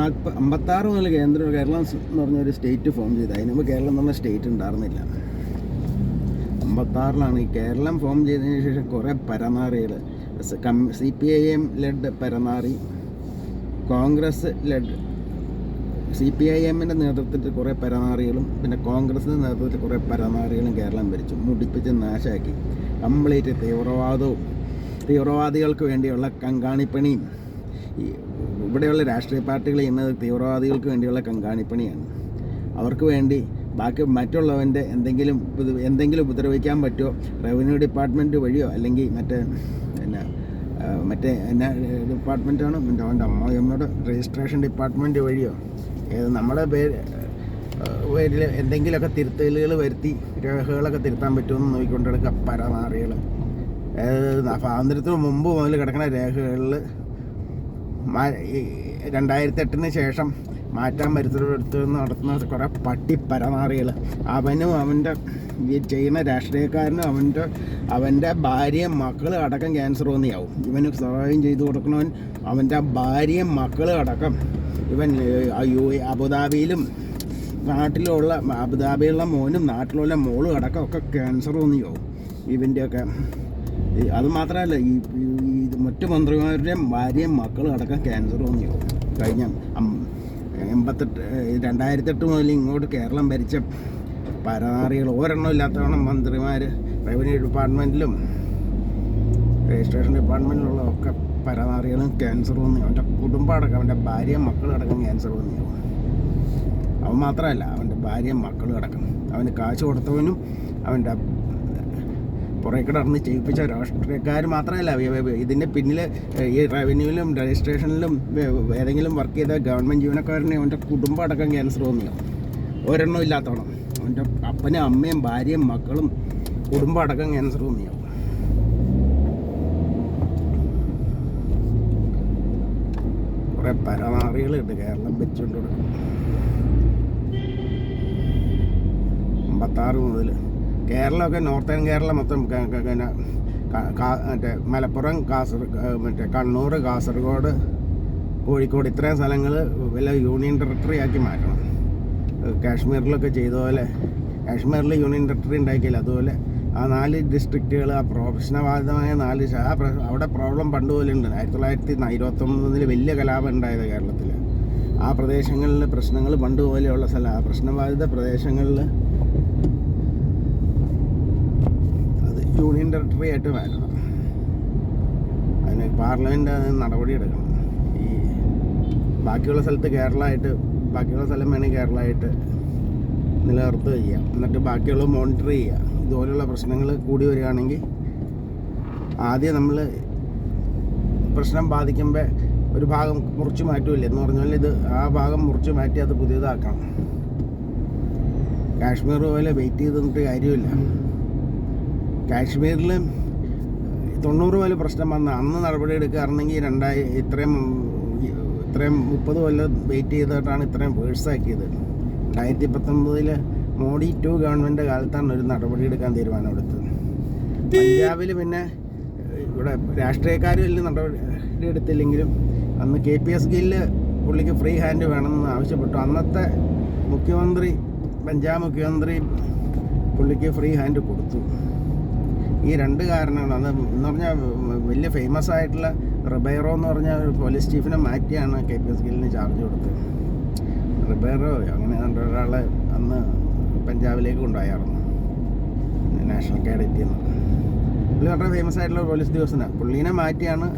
56 മുതൽ കേരളം എന്ന് പറഞ്ഞൊരു സ്റ്റേറ്റ് ഫോം ചെയ്ത്. അതിന് മുമ്പ് കേരളം എന്നുള്ള സ്റ്റേറ്റ് ഉണ്ടായിരുന്നില്ല. 56 ഈ കേരളം ഫോം ചെയ്തതിന് ശേഷം കുറേ പരനാറികൾ, CPIM ലെഡ് പരനാറി, കോൺഗ്രസ് ലെഡ് CPIMൻ്റെ നേതൃത്വത്തിൽ കുറേ പരനാറികളും പിന്നെ കോൺഗ്രസിൻ്റെ നേതൃത്വത്തിൽ കുറേ പരനാറികളും കേരളം ഭരിച്ചു, മുടിപ്പിച്ച് നാശാക്കി. കംപ്ലീറ്റ് തീവ്രവാദികൾക്ക് വേണ്ടിയുള്ള കങ്കാണിപ്പണിയും. ഇവിടെയുള്ള രാഷ്ട്രീയ പാർട്ടികൾ ചെയ്യുന്നത് തീവ്രവാദികൾക്ക് വേണ്ടിയുള്ള കങ്കാണിപ്പണിയാണ്. അവർക്ക് വേണ്ടി ബാക്കി മറ്റുള്ളവൻ്റെ എന്തെങ്കിലും ഉപദ്രവിക്കാൻ പറ്റുമോ റവന്യൂ ഡിപ്പാർട്ട്മെൻറ്റ് വഴിയോ അല്ലെങ്കിൽ മറ്റേ ഡിപ്പാർട്ട്മെൻറ്റാണ് അവൻ്റെ അമ്മയുടെ രജിസ്ട്രേഷൻ ഡിപ്പാർട്ട്മെൻറ്റ് വഴിയോ നമ്മുടെ പേരിൽ എന്തെങ്കിലുമൊക്കെ തിരുത്തലുകൾ വരുത്തി രേഖകളൊക്കെ തിരുത്താൻ പറ്റുമെന്ന് നോക്കിക്കൊണ്ടെടുക്കുക പരനാറികൾ. സ്വാതന്ത്ര്യത്തിന് മുമ്പ് മുതൽ കിടക്കുന്ന രേഖകളിൽ 2008 ശേഷം മാറ്റാൻ വരുത്തുന്ന നടത്തുന്ന കുറേ പരനാറികൾ. അവനും അവൻ്റെ ഈ ചെയ്യുന്ന രാഷ്ട്രീയക്കാരനും അവൻ്റെ ഭാര്യയും മക്കൾ അടക്കം ക്യാൻസർ വന്നിയാവും. ഇവന് സഹായം ചെയ്തു കൊടുക്കണവൻ അവൻ്റെ ഭാര്യയും മക്കൾ അടക്കം ഇവൻ അബുദാബിയിലും അബുദാബിയിലുള്ള മോനും നാട്ടിലുള്ള മോളും അടക്കം ഒക്കെ ക്യാൻസർ വന്നിയാവും ഇവൻ്റെയൊക്കെ. അത് മാത്രമല്ല ഈ മറ്റു മന്ത്രിമാരുടെയും ഭാര്യയും മക്കളും അടക്കം ക്യാൻസർ വന്നിയാവും. കഴിഞ്ഞ 2008 മുതൽ ഇങ്ങോട്ട് കേരളം ഭരിച്ച പരനാറികൾ ഒരെണ്ണം ഇല്ലാത്തവണ്ണം മന്ത്രിമാർ റവന്യൂ ഡിപ്പാർട്ട്മെൻറ്റിലും രജിസ്ട്രേഷൻ ഡിപ്പാർട്ട്മെൻറ്റിലുള്ള ഒക്കെ പരനാറികളും ക്യാൻസർ വന്നു. അവൻ്റെ കുടുംബം അടക്കം അവൻ്റെ ഭാര്യയും മക്കളും അടക്കം ക്യാൻസർ വന്നിയാവും. അവൻ മാത്രമല്ല അവൻ്റെ ഭാര്യയും മക്കളും അടക്കം. അവന് കാശ് കൊടുത്തവനും അവൻ്റെ പുറകെ കിടന്ന് ചെയ്യിപ്പിച്ച രാഷ്ട്രീയക്കാർ മാത്രമല്ല ഇതിൻ്റെ പിന്നിൽ ഈ റവന്യൂവിലും രജിസ്ട്രേഷനിലും ഏതെങ്കിലും വർക്ക് ചെയ്ത ഗവൺമെൻറ് ജീവനക്കാരനെ അവൻ്റെ കുടുംബം അടക്കം ക്യാൻസർ വന്നില്ല. ഒരെണ്ണം ഇല്ലാത്തവണ്ണം അവൻ്റെ അപ്പനും അമ്മയും ഭാര്യയും മക്കളും കുടുംബം അടക്കം ക്യാൻസർ വന്നിയാവും. കുറേ പരനാറികളുണ്ട് കേരളം വെച്ചുകൊണ്ട് കൊടുക്കും. 56 മുതൽ കേരളമൊക്കെ നോർത്തേൺ കേരളം മൊത്തം മറ്റേ മലപ്പുറം, മറ്റേ കണ്ണൂർ, കാസർഗോഡ്, കോഴിക്കോട് ഇത്രയും സ്ഥലങ്ങൾ വല്ല യൂണിയൻ ടെറിട്ടറി ആക്കി മാറ്റണം. കാശ്മീരിലൊക്കെ ചെയ്ത പോലെ കാശ്മീരിൽ യൂണിയൻ ടെറിട്ടറി ഉണ്ടാക്കിയില്ല. അതുപോലെ ആ 4 ഡിസ്ട്രിക്റ്റുകൾ ആ പ്രശ്നബാധിതമായ 4 അവിടെ പ്രോബ്ലം പണ്ടുപോലെ ഉണ്ട്. 1929 വലിയ കലാപം ഉണ്ടായത് കേരളത്തിൽ. ആ പ്രദേശങ്ങളിൽ പ്രശ്നങ്ങൾ പണ്ടുപോലെയുള്ള സ്ഥലം. ആ പ്രശ്നബാധിത പ്രദേശങ്ങളിൽ യൂണിയൻ ടെറിട്ടറി ആയിട്ട് മാറ്റണം. അതിന് പാർലമെൻറ്റ് നടപടി എടുക്കണം. ഈ ബാക്കിയുള്ള സ്ഥലത്ത് കേരളമായിട്ട് ബാക്കിയുള്ള സ്ഥലം വേണമെങ്കിൽ കേരളമായിട്ട് നിലനിർത്തുക ചെയ്യാം. എന്നിട്ട് ബാക്കിയുള്ള മോണിറ്റർ ചെയ്യുക. ഇതുപോലുള്ള പ്രശ്നങ്ങൾ കൂടി വരികയാണെങ്കിൽ ആദ്യം നമ്മൾ പ്രശ്നം ബാധിക്കുമ്പോൾ ഒരു ഭാഗം മുറിച്ച് മാറ്റുമില്ല എന്ന് പറഞ്ഞാൽ ഇത് ആ ഭാഗം മുറിച്ച് മാറ്റി അത് പുതിയതാക്കണം. കാശ്മീർ പോലെ വെയിറ്റ് ചെയ്ത് നിന്നിട്ട് കാര്യമില്ല. കാശ്മീരിൽ 90 പോലെ പ്രശ്നം വന്ന അന്ന് നടപടി എടുക്കുകയായിരുന്നെങ്കിൽ ഇത്രയും 30 കൊല്ലം വെയിറ്റ് ചെയ്തിട്ടാണ് ഇത്രയും വേഴ്സാക്കിയത്. 2019 മോഡി 2 ഗവൺമെൻറ് കാലത്താണ് ഒരു നടപടി എടുക്കാൻ തീരുമാനമെടുത്തത്. പഞ്ചാബിൽ പിന്നെ ഇവിടെ രാഷ്ട്രീയക്കാർ വലിയ നടപടി എടുത്തില്ലെങ്കിലും അന്ന് KPS ഗില്ല് പുള്ളിക്ക് ഫ്രീ ഹാൻഡ് വേണമെന്ന് ആവശ്യപ്പെട്ടു. അന്നത്തെ പഞ്ചാബ് മുഖ്യമന്ത്രി പുള്ളിക്ക് ഫ്രീ ഹാൻഡ് കൊടുത്തു. ഈ 2 കാരണങ്ങളാണ്. എന്ന് പറഞ്ഞാൽ വലിയ ഫേമസ് ആയിട്ടുള്ള റിബൈറോ എന്ന് പറഞ്ഞ ഒരു പോലീസ് ചീഫിനെ മാറ്റിയാണ് KPS ഗില്ലിന് ചാർജ് കൊടുത്തത്. റിബൈറോ അങ്ങനെ ഒരാളെ അന്ന് പഞ്ചാബിലേക്ക് കൊണ്ടുപോയായിരുന്നു നാഷണൽ കാഡറ്റിൽ നിന്ന്. പുള്ളി വളരെ ഫേമസ് ആയിട്ടുള്ള പോലീസ് ഉദ്യോഗസ്ഥനാണ്. പുള്ളീനെ മാറ്റിയാണ്.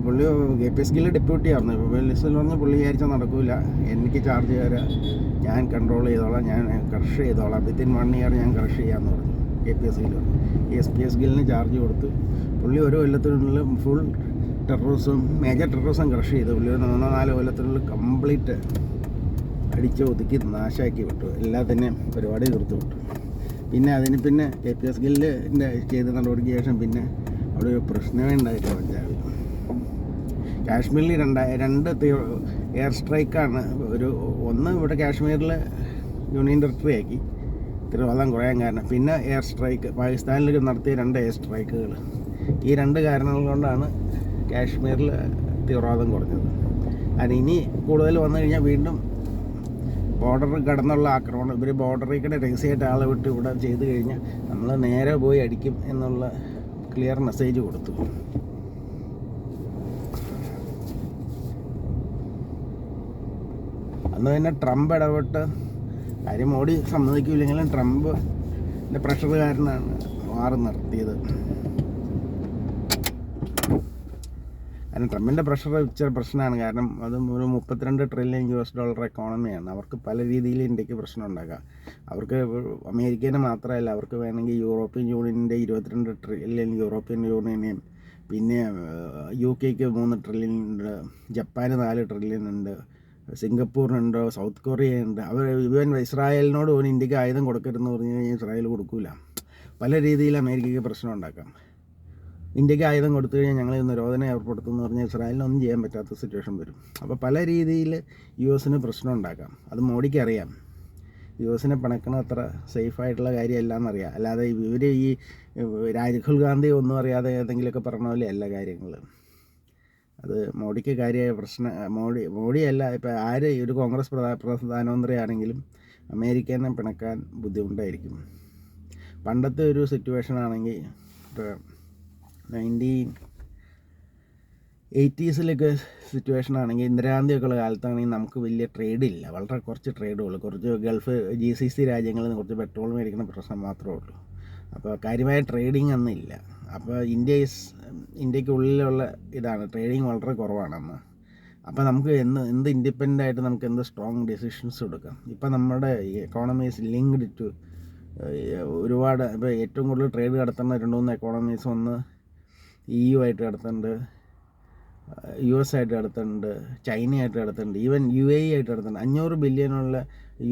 പുള്ളി KPS ഗില്ല് ഡെപ്യൂട്ടി ആയിരുന്നു. പോലീസിൽ പറഞ്ഞ് പുള്ളി വിചാരിച്ചാൽ നടക്കില്ല, എനിക്ക് ചാർജ് തരാം, ഞാൻ കൺട്രോൾ ചെയ്തോളാം, ഞാൻ ക്രഷ് ചെയ്തോളാം, വിത്തിൻ 1 ഇയർ ഞാൻ ക്രഷ് ചെയ്യാമെന്ന് പറഞ്ഞു. KPS ഗില്ല് SPS ഗില്ലിന് ചാർജ് കൊടുത്ത് പുള്ളി ഒരു കൊല്ലത്തിനുള്ളിൽ ഫുൾ മേജർ ടെററിസം ക്രഷ് ചെയ്തു. പുള്ളി 3-4 കൊല്ലത്തിനുള്ളിൽ കംപ്ലീറ്റ് അടിച്ച് ഒതുക്കി നാശാക്കി വിട്ടു. എല്ലാത്തിനെയും പരിപാടി തീർത്തു വിട്ടു. പിന്നെ KPS ഗില്ലിൻ്റെ ചെയ്ത നടപടിക്ക് ശേഷം പിന്നെ അവിടെ ഒരു പ്രശ്നമേ ഉണ്ടായിട്ടില്ല പഞ്ചാബിൽ. കാശ്മീരിൽ 2 എയർ സ്ട്രൈക്കാണ്. ഒന്ന് ഇവിടെ കാശ്മീരിൽ യൂണിയൻ ടെറിട്ടറി ആക്കി തീവ്രവാദം കുറയാൻ കാരണം. പിന്നെ എയർ സ്ട്രൈക്ക് പാകിസ്ഥാനിൽ നടത്തിയ 2 എയർ സ്ട്രൈക്കുകൾ. ഈ 2 കാരണങ്ങൾ കൊണ്ടാണ് കാശ്മീരിൽ തീവ്രവാദം കുറഞ്ഞത്. കാരണം ഇനി കൂടുതൽ വന്നു കഴിഞ്ഞാൽ വീണ്ടും ബോർഡർ കടന്നുള്ള ആക്രമണം, ഇവർ ബോർഡറിൽ കൂടെ രഹസ്യമായിട്ട് ആളെ വിട്ട് ഇവിടെ ചെയ്ത് കഴിഞ്ഞാൽ നമ്മൾ നേരെ പോയി അടിക്കും എന്നുള്ള ക്ലിയർ മെസ്സേജ് കൊടുത്തു. അന്ന് തന്നെ ട്രംപ് ഇടപെട്ട് കാര്യം മോഡി സമ്മതിക്കില്ലെങ്കിലും ട്രംപിൻ്റെ പ്രഷർ കാരനാണ് വാർ നിർത്തിയത്. കാരണം ട്രംപിൻ്റെ പ്രഷർ ഇച്ചിരി പ്രശ്നമാണ്. കാരണം അത് ഒരു 32 ട്രില്യൺ US$ എക്കോണമിയാണ്. അവർക്ക് പല രീതിയിൽ ഇന്ത്യക്ക് പ്രശ്നം ഉണ്ടാക്കാം. അവർക്ക് അമേരിക്കേനെ മാത്രമല്ല, അവർക്ക് വേണമെങ്കിൽ യൂറോപ്യൻ യൂണിയൻ്റെ 22 ട്രില്യൺ, യൂറോപ്യൻ യൂണിയനെയും പിന്നെ UK 3 ട്രില്യൺ ഉണ്ട്, ജപ്പാന് 4 ട്രില്യൺ ഉണ്ട്, സിംഗപ്പൂറിനുണ്ട്, സൗത്ത് കൊറിയ ഉണ്ട്. അവർ ഇവൻ ഇസ്രായേലിനോട് പോലും ഇന്ത്യക്ക് ആയുധം കൊടുക്കരുതെന്ന് പറഞ്ഞു കഴിഞ്ഞാൽ ഇസ്രായേൽ കൊടുക്കില്ല. പല രീതിയിൽ അമേരിക്കയ്ക്ക് പ്രശ്നം ഉണ്ടാക്കാം. ഇന്ത്യക്ക് ആയുധം കൊടുത്തു കഴിഞ്ഞാൽ ഞങ്ങൾ നിരോധനം ഏർപ്പെടുത്തുമെന്ന് പറഞ്ഞാൽ ഇസ്രായേലിനൊന്നും ചെയ്യാൻ പറ്റാത്ത സിറ്റുവേഷൻ വരും. അപ്പോൾ പല രീതിയിൽ US പ്രശ്നം ഉണ്ടാക്കാം. അത് മോഡിക്ക് അറിയാം. US പിണക്കണം അത്ര സേഫായിട്ടുള്ള കാര്യമല്ല എന്നറിയാം. അല്ലാതെ ഇവർ ഈ രാഹുൽ ഗാന്ധി ഒന്നും അറിയാതെ ഏതെങ്കിലുമൊക്കെ പറഞ്ഞ പോലെ അല്ല കാര്യങ്ങൾ. അത് മോഡിക്ക് കാര്യമായ പ്രശ്നം. മോഡിയല്ല, ഇപ്പോൾ ആര് ഒരു കോൺഗ്രസ് പ്രധാനമന്ത്രിയാണെങ്കിലും അമേരിക്കനെ പിണക്കാൻ ബുദ്ധിമുട്ടായിരിക്കും. പണ്ടത്തെ ഒരു സിറ്റുവേഷൻ ആണെങ്കിൽ ഇപ്പോൾ 1980s സിറ്റുവേഷൻ ആണെങ്കിൽ, ഇന്ദിരാഗാന്ധിയൊക്കെ ഉള്ള കാലത്താണെങ്കിൽ നമുക്ക് വലിയ ട്രേഡ് ഇല്ല, വളരെ കുറച്ച് ട്രേഡുള്ളൂ. കുറച്ച് ഗൾഫ് GCC രാജ്യങ്ങളിൽ നിന്ന് കുറച്ച് പെട്രോൾ മേടിക്കുന്ന പ്രശ്നം മാത്രമേ ഉള്ളൂ. അപ്പോൾ കാര്യമായ ട്രേഡിങ് ഒന്നും ഇല്ല. അപ്പോൾ ഇന്ത്യക്കുള്ളിലുള്ള ഇതാണ് ട്രേഡിങ് വളരെ കുറവാണെന്ന്. അപ്പോൾ നമുക്ക് എന്ത് ഇൻഡിപെൻഡൻ്റ് ആയിട്ട് നമുക്ക് എന്ത് സ്ട്രോങ് ഡിസിഷൻസ് എടുക്കാം. ഇപ്പോൾ നമ്മുടെ എക്കോണമീസ് ലിങ്ക്ഡ് ടു ഒരുപാട്, ഇപ്പോൾ ഏറ്റവും കൂടുതൽ ട്രേഡ് നടത്തുന്ന 2-3 എക്കോണമീസ്, ഒന്ന് EU ആയിട്ട് നടത്തുന്നുണ്ട്, US ആയിട്ട് നടത്തുന്നുണ്ട്, ചൈനയായിട്ട് നടത്തുന്നുണ്ട്, ഈവൻ UAE ആയിട്ട് നടത്തുന്നുണ്ട്. 500 ബില്യണുള്ള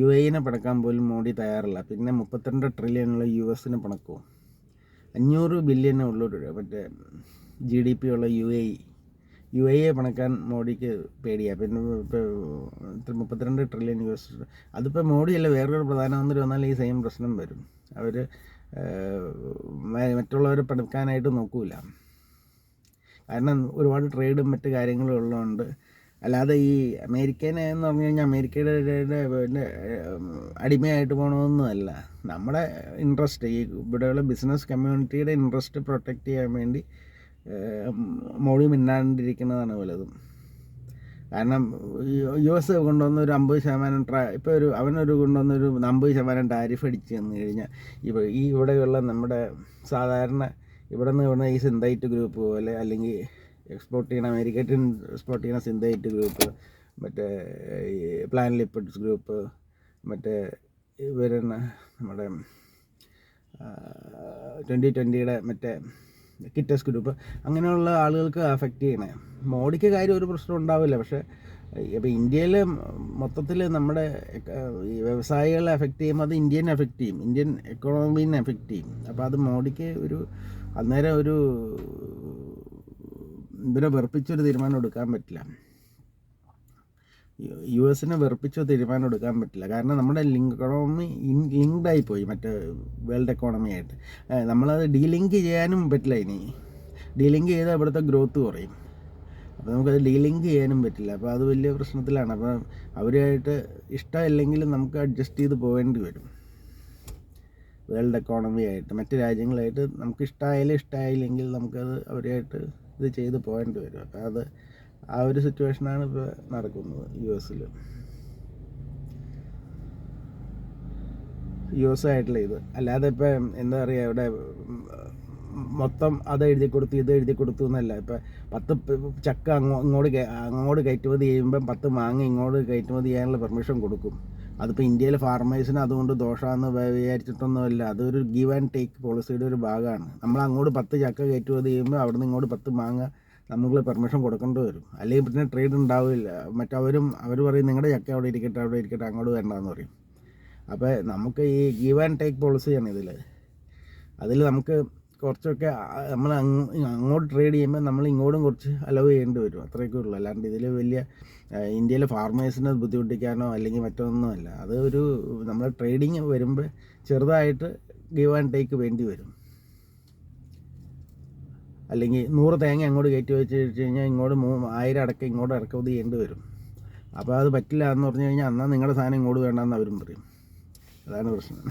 UAE പിണക്കാൻ പോലും മോഡി തയ്യാറില്ല. പിന്നെ 32 ട്രില്യണുള്ള US പിണക്കുമോ? 500 ബില്യണുള്ളൊരു മറ്റേ GDP ഉള്ള UAE പിണക്കാൻ മോഡിക്ക് പേടിയാണ്. പിന്നെ ഇപ്പോൾ 32 ട്രില്യൺ US. അതിപ്പോൾ മോഡിയല്ല, വേറൊരു പ്രധാനമന്ത്രി വന്നാൽ ഈ സെയിം പ്രശ്നം വരും. അവർ മറ്റുള്ളവരെ പിണക്കാനായിട്ട് നോക്കൂല. കാരണം ഒരുപാട് ട്രേഡും മറ്റ് കാര്യങ്ങളും ഉള്ളതുകൊണ്ട്. അല്ലാതെ ഈ അമേരിക്കനെ എന്ന് പറഞ്ഞു കഴിഞ്ഞാൽ അമേരിക്കയുടെ അടിമയായിട്ട് പോകണമെന്നല്ല. നമ്മുടെ ഇൻട്രസ്റ്റ്, ഈ ഇവിടെയുള്ള ബിസിനസ് കമ്മ്യൂണിറ്റിയുടെ ഇൻട്രസ്റ്റ് പ്രൊട്ടക്റ്റ് ചെയ്യാൻ വേണ്ടി മോഡി മിണ്ടാണ്ടിരിക്കുന്നതാണ് വലുതും. കാരണം US കൊണ്ടുവന്ന ഒരു 50% ഇപ്പോൾ അവനൊരു കൊണ്ടുവന്നൊരു 50% ടാരിഫ് അടിച്ച് തന്നു കഴിഞ്ഞാൽ ഇവിടെയുള്ള നമ്മുടെ സാധാരണ ഇവിടെ ഈ സിന്തൈറ്റ് ഗ്രൂപ്പ് പോലെ, അല്ലെങ്കിൽ എക്സ്പോർട്ട് ചെയ്യണ അമേരിക്കൻ എക്സ്പോർട്ട് ചെയ്യണ സിന്തൈറ്റ് ഗ്രൂപ്പ്, മറ്റേ പ്ലാൻ ലിപ്പിഡ്സ് ഗ്രൂപ്പ്, മറ്റേ ഇവരെന്നെ നമ്മുടെ 2020 മറ്റേ കിറ്റസ് ഗ്രൂപ്പ്, അങ്ങനെയുള്ള ആളുകൾക്ക് അഫക്റ്റ് ചെയ്യണേ. മോഡിക്ക് കാര്യം ഒരു പ്രശ്നം ഉണ്ടാവില്ല. പക്ഷേ ഇപ്പോൾ ഇന്ത്യയിൽ മൊത്തത്തിൽ നമ്മുടെ വ്യവസായികളെ അഫക്റ്റ് ചെയ്യുമ്പോൾ അത് ഇന്ത്യനെ അഫക്റ്റ് ചെയ്യും, ഇന്ത്യൻ എക്കോണമീനെ അഫക്റ്റ് ചെയ്യും. അപ്പോൾ അത് മോഡിക്ക് അന്നേരം ഇവരെ വെറുപ്പിച്ചൊരു തീരുമാനം എടുക്കാൻ പറ്റില്ല. US വെറുപ്പിച്ച തീരുമാനം എടുക്കാൻ പറ്റില്ല. കാരണം നമ്മുടെ എക്കോണമി ലിങ്ക്ഡായിപ്പോയി മറ്റേ വേൾഡ് എക്കോണമിയായിട്ട്. നമ്മളത് ഡീലിങ്ക് ചെയ്യാനും പറ്റില്ല. ഇനി ഡീലിങ്ക് ചെയ്താൽ ഇവിടുത്തെ ഗ്രോത്ത് കുറയും. അപ്പോൾ നമുക്കത് ഡീലിങ്ക് ചെയ്യാനും പറ്റില്ല. അപ്പോൾ അത് വലിയ പ്രശ്നത്തിലാണ്. അപ്പോൾ അവരുമായിട്ട് ഇഷ്ടമില്ലെങ്കിലും നമുക്ക് അഡ്ജസ്റ്റ് ചെയ്ത് പോകേണ്ടി വരും. വേൾഡ് എക്കോണമിയായിട്ട് മറ്റ് രാജ്യങ്ങളായിട്ട് നമുക്ക് ഇഷ്ടമായില്ലെങ്കിൽ നമുക്കത് അവരുമായിട്ട് ഇത് ചെയ്ത് പോകേണ്ടി വരും. അപ്പോൾ അത് ആ ഒരു സിറ്റുവേഷനാണ് ഇപ്പോൾ നടക്കുന്നത് US ആയിട്ടുള്ള ഇത്. അല്ലാതെ ഇപ്പം എന്താ പറയുക, ഇവിടെ മൊത്തം അത് എഴുതി കൊടുത്തു ഇത് എഴുതി കൊടുത്തു എന്നല്ല. ഇപ്പം 10 ചക്ക അങ്ങോട്ട് കയറ്റുമതി ചെയ്യുമ്പം 10 മാങ്ങ ഇങ്ങോട്ട് കയറ്റുമതി ചെയ്യാനുള്ള പെർമിഷൻ കൊടുക്കും. അതിപ്പോൾ ഇന്ത്യയിലെ ഫാർമേഴ്സിന് അതുകൊണ്ട് ദോഷമാണെന്ന് വിചാരിച്ചിട്ടൊന്നുമല്ല. അതൊരു ഗീവ് ആൻഡ് ടേക്ക് പോളിസിയുടെ ഒരു ഭാഗമാണ്. നമ്മൾ അങ്ങോട്ട് 10 ചക്ക കയറ്റുമതി ചെയ്യുമ്പോൾ അവിടെ നിന്ന് ഇങ്ങോട്ട് 10 മാങ്ങ നമ്മൾ പെർമിഷൻ കൊടുക്കേണ്ടി വരും. അല്ലെങ്കിൽ പിന്നെ ട്രേഡ് ഉണ്ടാവില്ല. അവർ പറയും നിങ്ങളുടെ ചക്ക അവിടെ ഇരിക്കട്ടെ അങ്ങോട്ട് വേണ്ടെന്ന് പറയും. അപ്പോൾ നമുക്ക് ഈ ഗീവ് ആൻഡ് ടേക്ക് പോളിസിയാണ് അതിൽ നമുക്ക് കുറച്ചൊക്കെ നമ്മൾ അങ്ങോട്ട് ട്രേഡ് ചെയ്യുമ്പോൾ നമ്മൾ ഇങ്ങോട്ടും കുറച്ച് അലവ് ചെയ്യേണ്ടി വരും. അത്രയൊക്കെ ഉള്ളൂ. അല്ലാണ്ട് ഇതിൽ വലിയ ഇന്ത്യയിലെ ഫാർമേഴ്സിനെ ബുദ്ധിമുട്ടിക്കാനോ അല്ലെങ്കിൽ മറ്റൊന്നുമല്ല. അത് നമ്മൾ ട്രേഡിങ് വരുമ്പോൾ ചെറുതായിട്ട് ഗീവ് ആൻഡ് ടേക്ക് വേണ്ടി വരും. അല്ലെങ്കിൽ 100 തേങ്ങ അങ്ങോട്ട് കയറ്റി വെച്ച് കഴിഞ്ഞാൽ ഇങ്ങോട്ട് 1000 അടക്കം ഇങ്ങോട്ട് ഇറക്കുമതി ചെയ്യേണ്ടി വരും. അപ്പോൾ അത് പറ്റില്ല എന്ന് പറഞ്ഞു കഴിഞ്ഞാൽ എന്നാൽ നിങ്ങളുടെ സാധനം ഇങ്ങോട്ട് വേണ്ടെന്ന് അവരും പറയും. അതാണ് പ്രശ്നം.